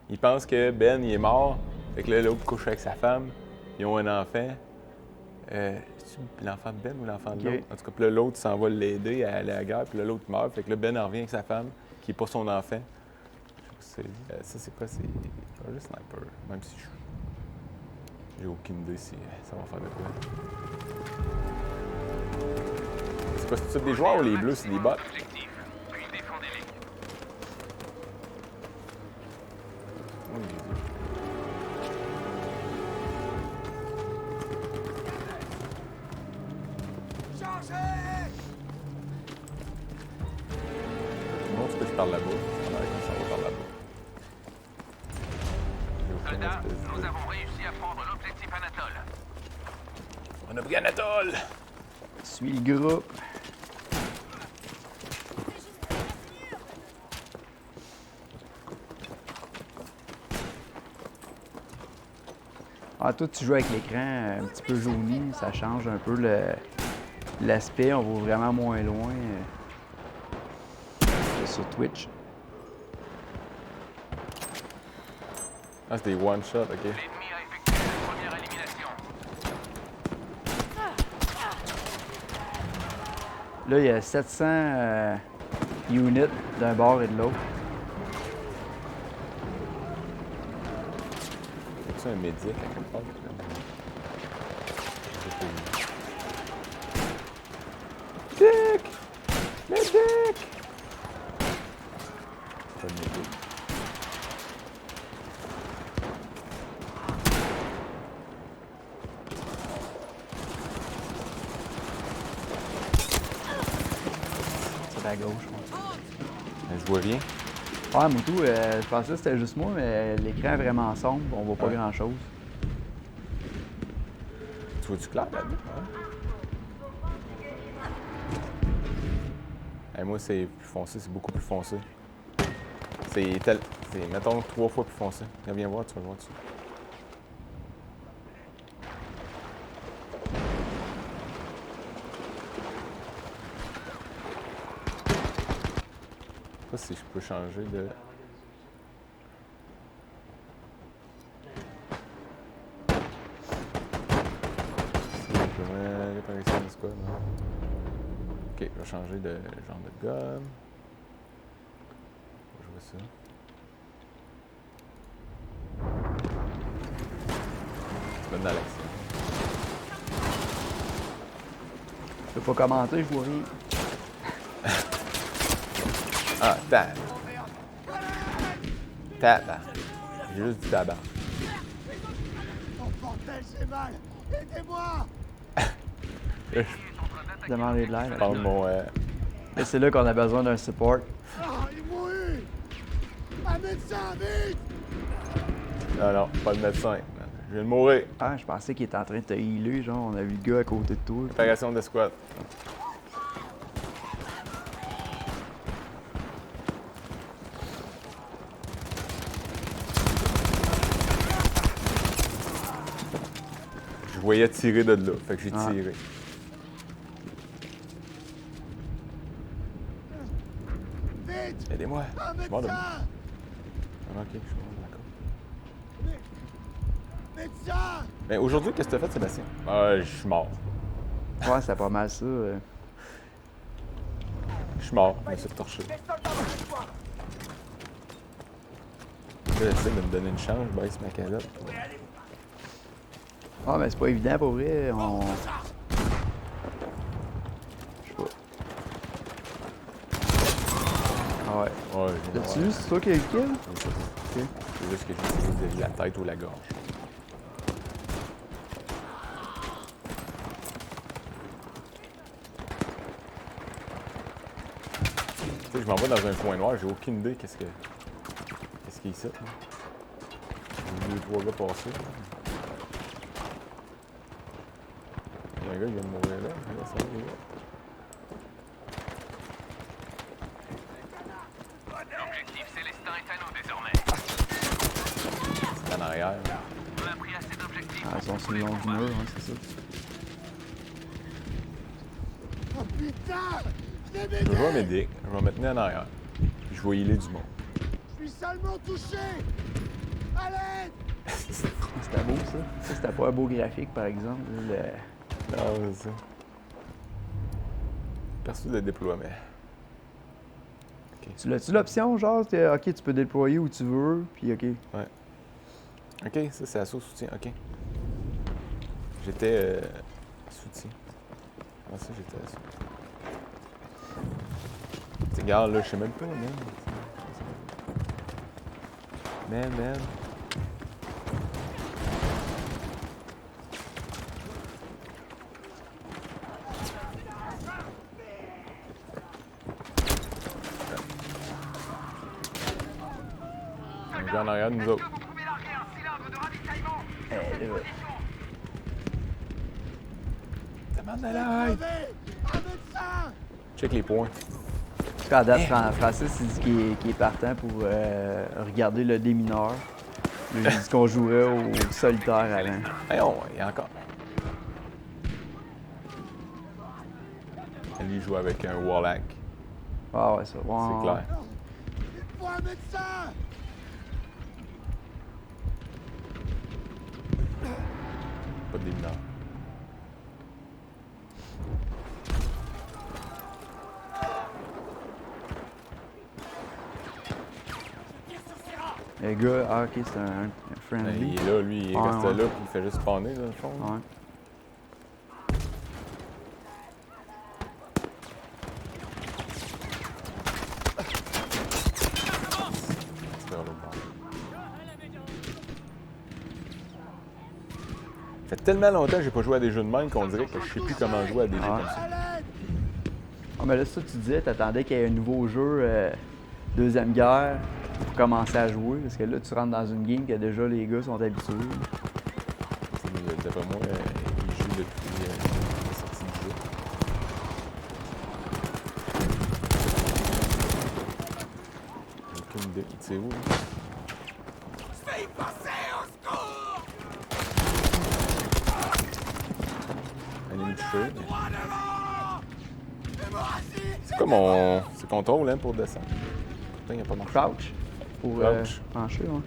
Il pense que Ben, il est mort. Fait que là, l'autre couche avec sa femme. Ils ont un enfant. C'est-tu l'enfant de Ben ou l'enfant de Ok. l'autre? En tout cas, puis là, l'autre s'en va l'aider à aller à la guerre. Puis là, l'autre meurt. Fait que là, Ben en revient avec sa femme, qui n'est pas son enfant. Je sais pas si c'est lui. Ça, c'est quoi? C'est le sniper. Même si j'ai aucune idée si ça va faire de quoi. C'est quoi? C'est-tu des joueurs ou les bleus, c'est des bots? Objectif, puis défendez-les. Oui, j'ai dit. Non, tu peux que je parle là-bas. Ça a l'air comme ça, on va par là-bas. J'ai aucune Soldats, espèce nous d'idée. avons réussi à prendre l'objectif Anatole. On a pris Anatole! Suis le groupe. Ah, toi, tu joues avec l'écran un petit peu jauni, ça change un peu l'aspect, on va vraiment moins loin que sur Twitch. Ah, c'est des one-shots, ok. L'ennemi a effectué la première élimination. Là, il y a 700 units d'un bord et de l'autre. C'est un médic à quelque part. Médic! Médic! Pas de médic. C'est à gauche, je pense. Je vois rien. Ah, Moutou, je pensais que c'était juste moi, mais l'écran est vraiment sombre, on voit pas Ouais. grand-chose. Tu vois-tu clair là-dedans? Ouais. Moi, c'est plus foncé, c'est beaucoup plus foncé. C'est, mettons, 3 fois plus foncé. Viens voir, tu vas le voir dessus. Je sais pas si je peux changer de... Simplement, réparation de squad, non? Ok, je vais changer de genre de gun. Je vais jouer ça. Se mettre dans l'action. Je peux pas commenter, je vois rien. Ah, tab. Tabac. J'ai juste du tabac. Demander de l'aide. Prendre mon... Et c'est là qu'on a besoin d'un support. Non, non, pas de médecin. Je viens de mourir. Ah, je pensais qu'il était en train de te healer, genre, on a vu le gars à côté de toi. Opération de squat. Je voyais tirer de là, fait que j'ai Ah. tiré. Aidez-moi! Je suis mort de... Ah, ok, je suis mort, d'accord. Mais aujourd'hui, qu'est-ce que t'as fait, Sébastien? Je suis mort. Ouais, c'est pas mal ça. Je suis mort, je me suis torché. Là, j'essaie de me donner une chance, je baisse ma calotte. Ah, mais c'est pas évident pour vrai. On... Je sais pas. Ah ouais. Ouais, j'ai T'as-tu vu, c'est toi qui as eu le kill? C'est juste que j'ai tiré de la tête ou la gorge. Tu sais, je m'en vais dans un coin noir, j'ai aucune idée qu'est-ce qu'il y a ici. Là. J'ai vu 2-3 gars passer. Là. Il y a un gars qui vient de mourir là. Là, ça va, les gars. L'objectif Célestin est à nous désormais. C'est en arrière. On a pris assez d'objectifs. Ah, ils sont sur le long du mur, hein, c'est ça. Je vais jouer à Médic, je vais me tenir en arrière. je vais healer du monde. Je suis seulement touché! À l'aide! C'était beau, ça. Ça, c'était pas un beau graphique, par exemple. Non, c'est ça. Perçu de déploiement. OK. Tu l'as-tu l'option, genre, OK, tu peux déployer où tu veux, puis OK. OK, ça, c'est assaut soutien. OK. J'étais soutien. Ah, ça, j'étais assaut. Tu regardes, là, je sais même pas, man. Man. On est en arrière de nous autres. Demande à l'aide. Check les points. Parce qu'à date, Francis, il dit qu'il est partant pour regarder le démineur. J'ai dit qu'on jouerait au solitaire avant. Hey, il y a encore. Lui, il joue avec un Warlock. Ah ouais, ça. C'est clair. Il faut un médecin! Pas de démineur. Le gars, ah ok, c'est un friendly. Il est là, lui, il Ouais, reste ouais. là, puis il fait juste spawner, dans le fond. Ouais. C'est vers l'autre bord. Ça fait tellement longtemps que j'ai pas joué à des jeux de même qu'on dirait que je sais plus comment jouer à des jeux Ah. comme ça. Ah, mais là, ça, tu disais, t'attendais qu'il y ait un nouveau jeu, Deuxième Guerre, pour commencer à jouer. Parce que là, tu rentres dans une game que déjà les gars sont habitués. D'après moi, il joue depuis la sortie du jeu. J'ai aucune idée. Il tire où, là? Ennemi touché. C'est comme mon... C'est contrôle, hein, pour descendre. Putain, il n'y a pas de marche. Crouch, pour Crouch. pencher, ouais.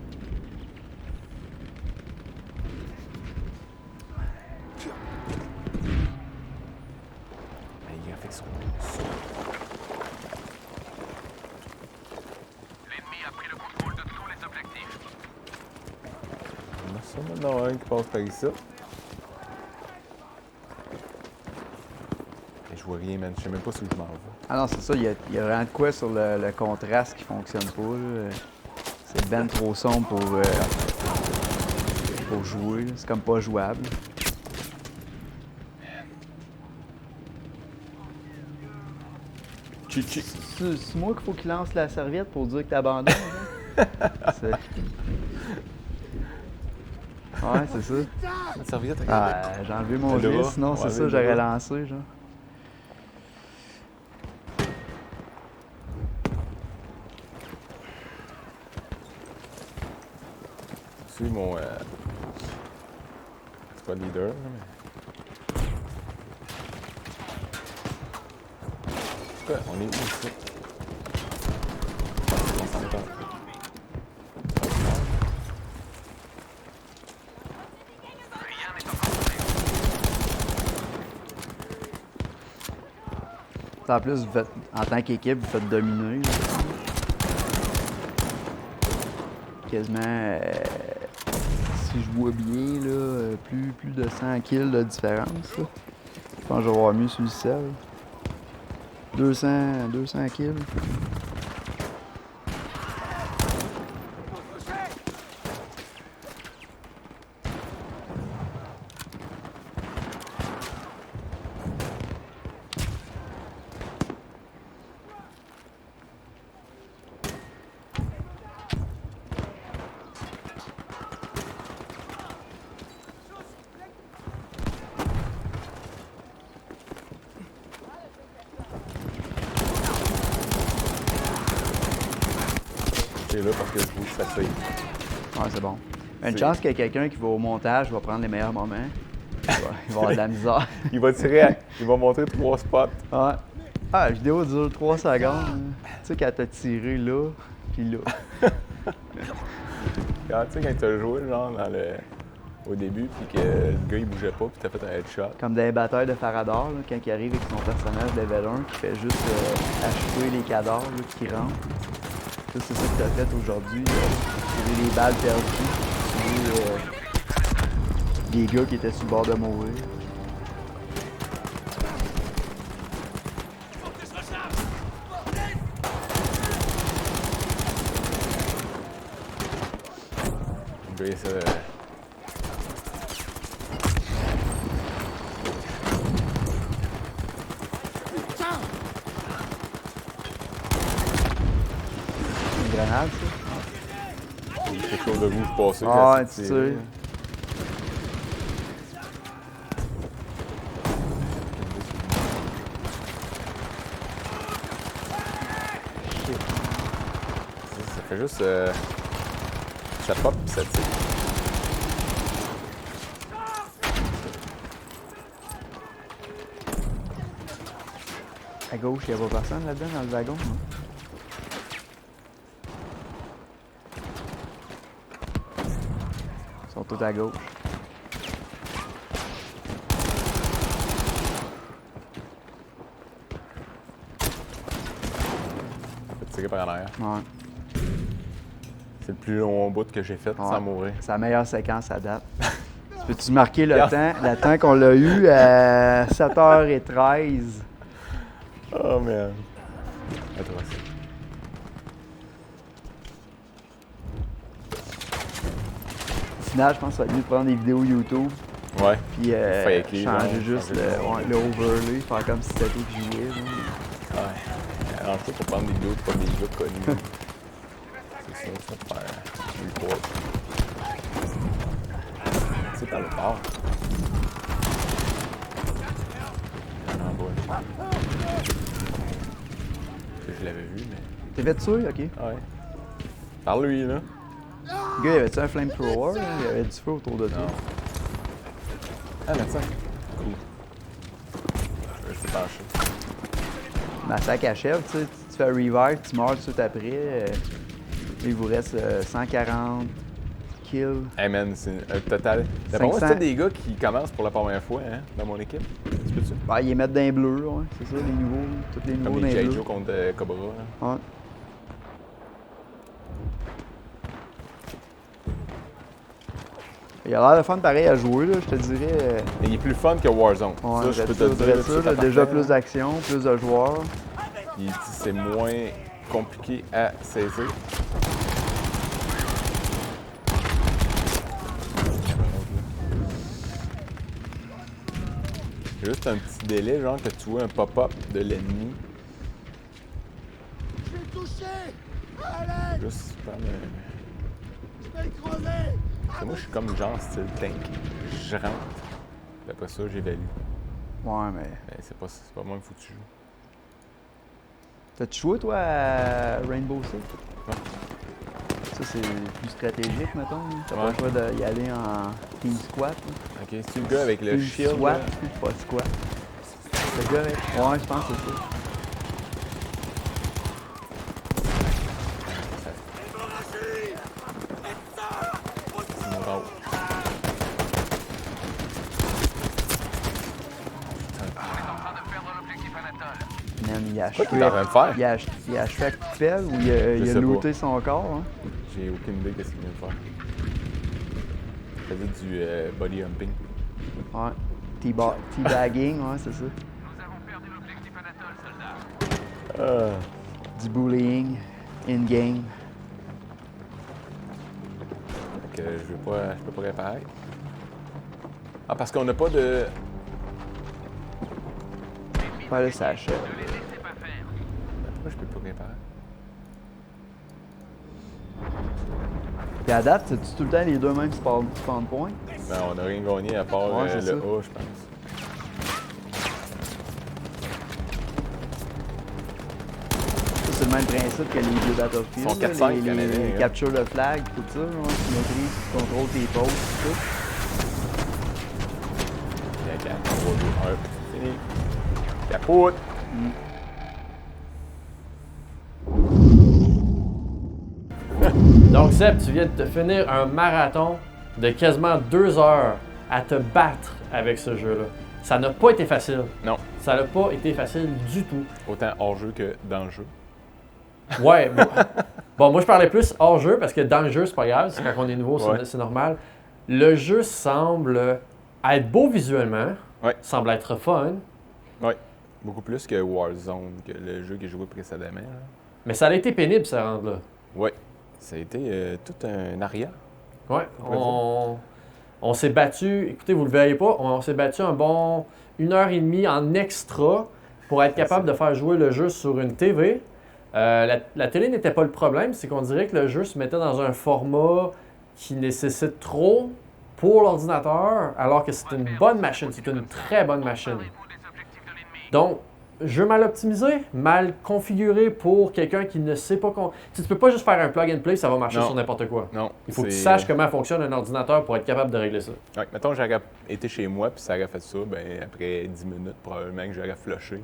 Il a fait son... L'ennemi a pris le contrôle de tous les objectifs. Il y en a sûrement un qui passe par ici. Et je vois rien, man. Je sais même pas si je m'en vais. Ah non, c'est ça, il y a vraiment de quoi sur le contraste qui fonctionne pas, là. C'est ben trop sombre pour jouer, là. C'est comme pas jouable. Chichi. C'est moi qu'il faut qu'il lance la serviette pour dire que t'abandonnes, là? C'est... Ouais, c'est ça. La serviette, regarde. Ah, j'ai enlevé mon Le jet, bras. sinon On va c'est ça, enlever le j'aurais bras. lancé, genre. C'est mon... C'est pas leader, là, mais... Quoi? On est où, ici? On s'entend. En plus, en tant qu'équipe, vous faites dominer, là. Quasiment, si je vois bien, là, plus de 100 kills de différence, là. Je pense que je vais avoir mieux sur le sel. 200 kills. C'est là parce que je vous ça fait. Ouais, c'est bon. Une C'est- chance qu'il y ait quelqu'un qui va au montage, va prendre les meilleurs moments. Il va avoir de la misère. Il va tirer, il va montrer 3 spots. Ouais. Ah, la vidéo dure 3 secondes. Hein. Tu sais, quand t'as tiré là, puis là. Quand, tu sais, quand t'as joué, genre, au début, puis que le gars, il bougeait pas, puis t'as fait un headshot. Comme dans les batailles de Faradar, là, quand il arrive avec son personnage level 1 qui fait juste achever les cadavres là, qui rentrent. Ça, c'est ça que t'as fait aujourd'hui. Tirer les balles perdues. Tuer les gars qui étaient sur le bord de mourir. Le gars, ça. Une grenade, ça? Quelque chose de rouge passé. Ah, quand tu c'est sais. tiré. Ça fait juste. Ça pop pis ça tire. À gauche, il n'y a pas personne là-dedans dans le wagon, non? Ils sont tous à gauche. Fait tirer par en arrière. Ouais. C'est le plus long bout que j'ai fait sans mourir. C'est la meilleure séquence à date. Peux-tu marquer le temps qu'on l'a eu à 7h13? Oh man. Attends. Au final, je pense que ça va être mieux de prendre des vidéos YouTube Ouais. puis Faker, changer genre, juste changer le overlay, faire comme si c'était toi qui jouais. Là. Ouais. Alors, je faut prendre des vidéos de pas des gars connus. C'est ça, ça faire report. C'est par le port. En bas. Je l'avais vu, mais. T'es fait tuer, ok. Ouais. Par lui, là. Le gars, y avait-tu un flamethrower? Là? Il y avait du feu autour de toi. Non. Ah, mais ça. Cool. Je vais rester penché. Massacre achève, tu sais, tu fais un revive, tu meurs tout de suite après. Il vous reste 140 kills. Hey man, c'est un total. D'après moi, 500. c'est des gars qui commencent pour la première fois hein, dans mon équipe. Tu peux-tu? Ben, ils les mettent dans les bleus, ouais, c'est ça, les nouveaux, tous les nouveaux Comme dans les les J. bleus. Joe contre Cobra. Hein. Ouais. Il a l'air de fun pareil à jouer, là, je te dirais. Mais il est plus fun que Warzone. Ouais, ça, je peux te Red dire. Dead, là, ça, tout là, à déjà partir, plus là. d'action, plus de joueurs. C'est moins compliqué à saisir. Juste un petit délai, genre que tu vois un pop-up de l'ennemi. Je vais le toucher! Allez! Juste prendre un... Je vais le crever! Parce que moi, je suis comme genre style tank. Je rentre, puis après ça, j'évalue. Ouais, mais. Mais c'est pas moi qu'il faut que tu joues. T'as-tu joué, toi, à Rainbow Six? Ouais. Ça, c'est plus stratégique, mettons. Hein. T'as Ouais. pas le choix d'y aller en team squat. Là. Ok, c'est le gars avec le Team shield. squat, là? pas squat. Le gars avec. Ouais, je pense que c'est ça. C'est mon rôle. Man, il a Quoi achevé. qu'il est en train de faire? Il a achevé à coup de pelle ou il a sais pas. looté son corps. Hein? J'ai aucune idée de ce qu'il vient de faire. Il faisait du body humping. Ouais. Teabagging, ouais, c'est ça. Du bullying, in-game. Fait que je peux pas réparer. Ah, parce qu'on n'a pas de... Ouais, là, ça achève. Pourquoi je peux pas réparer? Puis à date, c'est tout le temps les deux mêmes spawn points. Ben, on n'a rien gagné à part Ouais, c'est le ça. A, je pense. Ça, c'est le même principe que les vieux Battlefield. Ils sont là, 4-5 les Canadiens, hein. capture the flag, tout ça. Ouais, tu maîtrises, tu contrôles tes posts, tout. Il y a 4, 3, 2, 1. Fini. Capote! Donc Seb, tu viens de te finir un marathon de quasiment 2 heures à te battre avec ce jeu-là. Ça n'a pas été facile. Non. Ça n'a pas été facile du tout. Autant hors-jeu que dans le jeu. Ouais, bon, moi je parlais plus hors-jeu parce que dans le jeu, c'est pas grave, c'est quand on est nouveau, c'est normal. Le jeu semble être beau visuellement, semble être fun. Oui, beaucoup plus que Warzone, que le jeu que j'ai joué précédemment. Là. Mais ça a été pénible, ça rendre là. Oui, ça a été tout un aria. Oui, on s'est battu, écoutez, vous le verriez pas, on s'est battu un bon 1h30 en extra pour être capable de faire jouer le jeu sur une TV. La télé n'était pas le problème, c'est qu'on dirait que le jeu se mettait dans un format qui nécessite trop pour l'ordinateur, alors que c'est une bonne machine, c'est une très bonne machine. Donc, jeu mal optimisé, mal configuré pour quelqu'un qui ne sait pas... Tu peux pas juste faire un plug and play, ça va marcher sur n'importe quoi. Non. Il faut que tu saches comment fonctionne un ordinateur pour être capable de régler ça. Ouais, mettons, j'aurais été chez moi, puis ça aurait fait ça, ben après 10 minutes, probablement que j'aurais flushé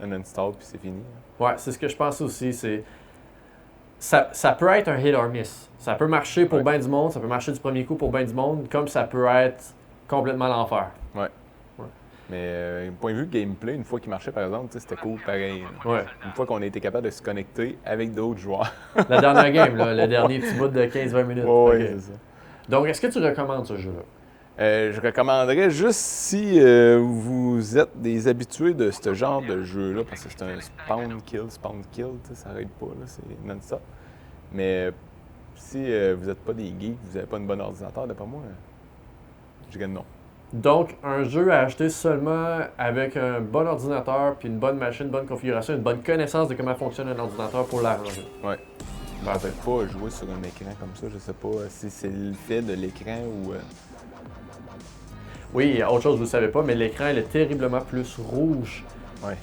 un install, puis c'est fini. Ouais, c'est ce que je pense aussi, c'est... Ça peut être un hit or miss. Ça peut marcher pour ben du monde, ça peut marcher du premier coup pour ben du monde, comme ça peut être complètement l'enfer. Ouais. Mais point de vue gameplay, une fois qu'il marchait par exemple, c'était cool pareil. Ouais. Une fois qu'on a été capable de se connecter avec d'autres joueurs. La dernière game, là, le dernier petit bout de 15-20 minutes. Oui, Okay. c'est ça. Donc, est-ce que tu recommandes ce jeu-là? Je recommanderais juste si vous êtes des habitués de ce genre de jeu-là, parce que c'est un spawn kill, ça n'arrête pas, là, c'est non-stop. Mais si vous n'êtes pas des geeks, vous n'avez pas un bon ordinateur, d'après moi, je dirais non. Donc, un jeu à acheter seulement avec un bon ordinateur, puis une bonne machine, une bonne configuration, une bonne connaissance de comment fonctionne un ordinateur pour l'arranger. Ouais. Peut-être pas jouer sur un écran comme ça, je sais pas si c'est le fait de l'écran ou... Oui, autre chose, vous ne savez pas, mais l'écran est terriblement plus rouge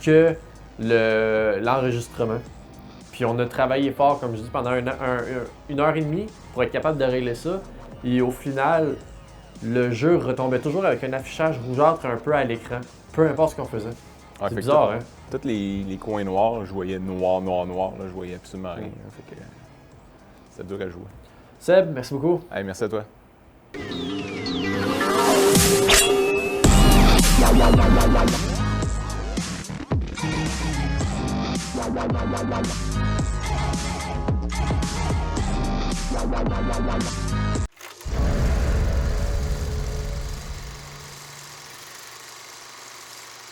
que l'enregistrement. Puis on a travaillé fort, comme je dis, pendant 1h30 pour être capable de régler ça. Et au final, le jeu retombait toujours avec un affichage rougeâtre un peu à l'écran, peu importe ce qu'on faisait. C'est bizarre, hein? Tous les coins noirs, je voyais noir, là, je voyais absolument rien. Fait que c'est dur à jouer. Seb, merci beaucoup. Hey, merci à toi. Wow.